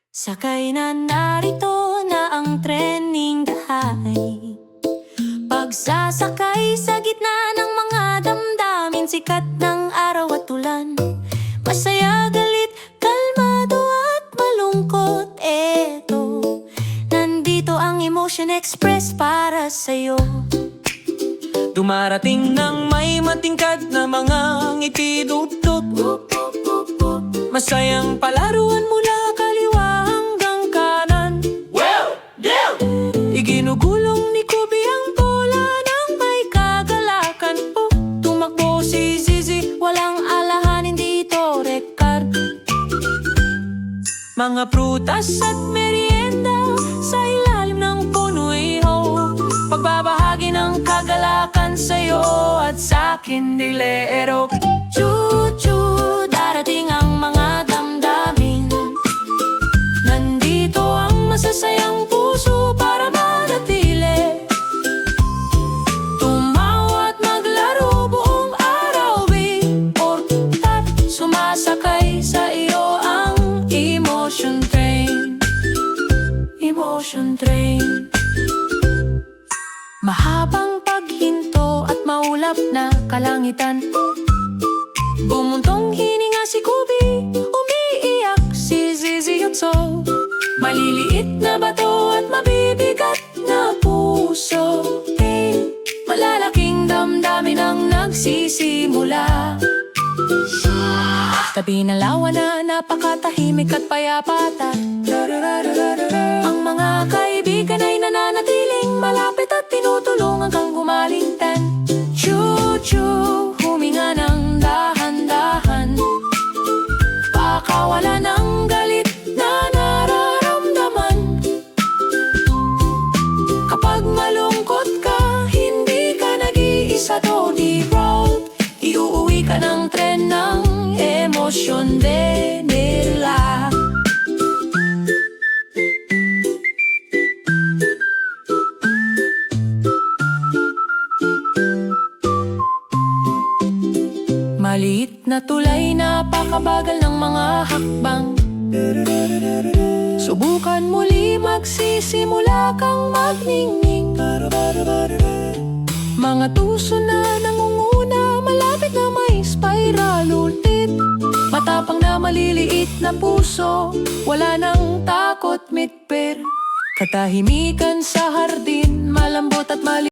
Sakay na narito na ang trending dahay. Pagsasakay sa gitna ng mga damdamin, sikat ng araw at ulan. Masaya, galit, kalmado at malungkot. Eto, nandito ang Emotion Express para sa'yo. Dumarating ng may matingkad na mga ngiti dudot. Masayang palaruan mula kaliwa hanggang kanan. Iginugulong ni Kubi ang bola ng may kagalakan po. Tumakbo si Zizi, walang alahanin dito, rekar. Mga prutas at merienda sa ilalim ng puno'y ho. Pagbabahagi ng kagalakan sa'yo at sa'kin dilero. Choo-choo, darating ang mga damdamin. Nandito ang masasayang puso para manatili. Tumawa at maglaro buong araw, importante. Sumasakay sa iyo ang Emotion Train. Emotion Train. Mahabang paghinto at maulap na kalangitan. Bumuntong hininga si Kubi, umiiyak si Zizi Yotso. Maliliit na bato at mabibigat na puso. Malalaking damdamin ang nagsisimula. Tabi ng lawa na napakatahimik at payapata. Ang mga kaibigan ay nananatiling malapit at tinutulungan kang gumalintan. Choo-choo, huminga ng dahan-dahan. Baka wala ng galit na nararamdaman. Kapag malungkot ka, hindi ka nag-iisa, don't be proud. Iuuwi ka ng tren ng emosyon din nila. Maliit na tulay, napakabagal ng mga hakbang. Subukan muli, magsisimula kang magningning. Mga tuso na nangunguna, malapit na may spiral ulit. Matapang na maliliit na puso, wala nang takot mitper. Katahimikan sa hardin, malambot at maliit.